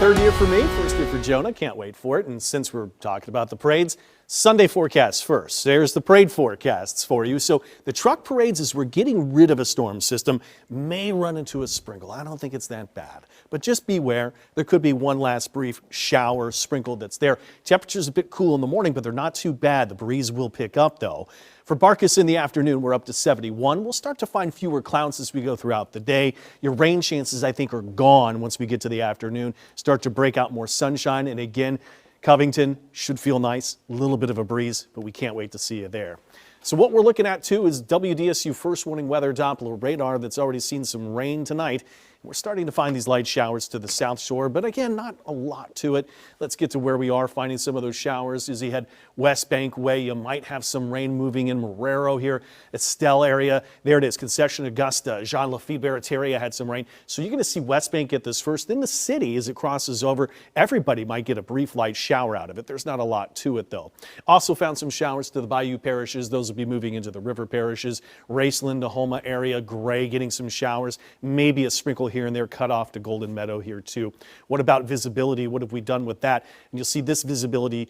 Third year for me, first year for Jonah. Can't wait for it. And since we're talking about the parades, Sunday forecasts first. There's the parade forecasts for you. So the truck parades, as we're getting rid of a storm system, may run into a sprinkle. I don't think it's that bad, but just beware. There could be one last brief shower sprinkle that's there. Temperatures a bit cool in the morning, but they're not too bad. The breeze will pick up though. For Barkus in the afternoon, we're up to 71. We'll start to find fewer clouds as we go throughout the day. Your rain chances, I think, are gone once we get to the afternoon. Start to break out more sunshine. And again, Covington should feel nice. A little bit of a breeze, but we can't wait to see you there. So what we're looking at, too, is WDSU first warning weather Doppler radar that's already seen some rain tonight. We're starting to find these light showers to the south shore, but again, not a lot to it. Let's get to where we are finding some of those showers. As you head West Bank way, you might have some rain moving in Marrero here, Estelle area. There it is, Concession Augusta, Jean Lafitte Barataria had some rain. So you're going to see West Bank get this first. Then the city, as it crosses over, everybody might get a brief light shower out of it. There's not a lot to it, though. Also found some showers to the Bayou parishes. Those will be moving into the river parishes. Raceland, Tahoma area, Gray getting some showers. Maybe a sprinkle here and there, cut off to Golden Meadow here too. What about visibility? What have we done with that? And you'll see this visibility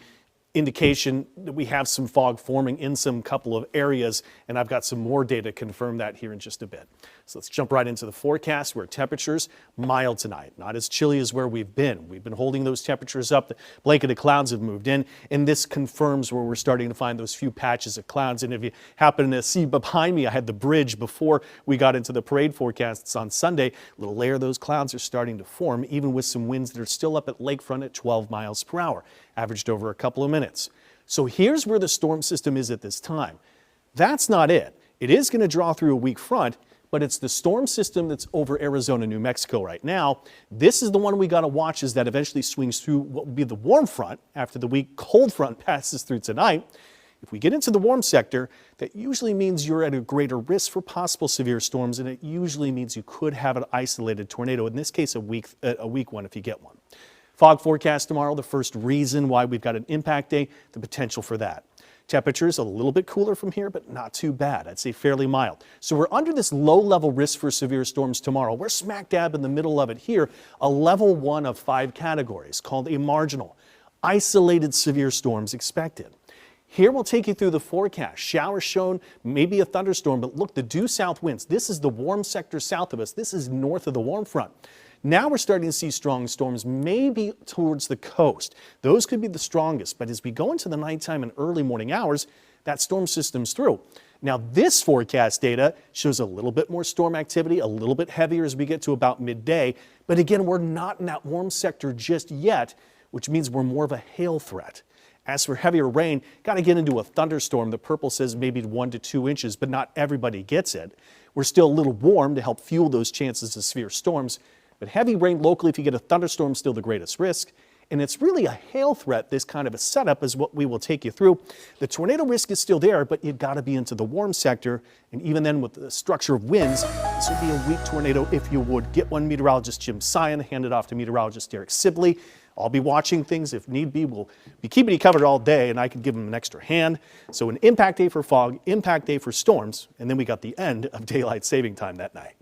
indication that we have some fog forming in some couple of areas, and I've got some more data to confirm that here in just a bit. So let's jump right into the forecast, where temperatures mild tonight, not as chilly as where we've been. We've been holding those temperatures up. The blanket of clouds have moved in, and this confirms where we're starting to find those few patches of clouds. And if you happen to see behind me, I had the bridge before we got into the parade forecasts on Sunday. A little layer of those clouds are starting to form, even with some winds that are still up at lakefront at 12 miles per hour, averaged over a couple of minutes. So here's where the storm system is at this time. That's not it. It is going to draw through a weak front, but it's the storm system that's over Arizona, New Mexico right now. This is the one we got to watch as that eventually swings through what will be the warm front after the weak cold front passes through tonight. If we get into the warm sector, that usually means you're at a greater risk for possible severe storms, and it usually means you could have an isolated tornado, in this case a weak one if you get one. Fog forecast tomorrow, the first reason why we've got an impact day, the potential for that. Temperatures a little bit cooler from here, but not too bad. I'd say fairly mild. So we're under this low-level risk for severe storms tomorrow. We're smack dab in the middle of it here, a level 1 of 5 categories called a marginal. Isolated severe storms expected. Here we'll take you through the forecast. Showers shown, maybe a thunderstorm, but look, the due south winds. This is the warm sector south of us. This is north of the warm front. Now we're starting to see strong storms, maybe towards the coast. Those could be the strongest, but as we go into the nighttime and early morning hours, that storm system's through. Now this forecast data shows a little bit more storm activity, a little bit heavier as we get to about midday, but again, we're not in that warm sector just yet, which means we're more of a hail threat. As for heavier rain, got to get into a thunderstorm. The purple says maybe 1 to 2 inches, but not everybody gets it. We're still a little warm to help fuel those chances of severe storms. But heavy rain locally, if you get a thunderstorm, still the greatest risk. And it's really a hail threat, this kind of a setup is what we will take you through. The tornado risk is still there, but you've got to be into the warm sector. And even then with the structure of winds, this would be a weak tornado if you would. Get one meteorologist, Jim Sion, hand it off to meteorologist Derek Sibley. I'll be watching things if need be. We'll be keeping you covered all day, and I could give them an extra hand. So an impact day for fog, impact day for storms, and then we got the end of daylight saving time that night.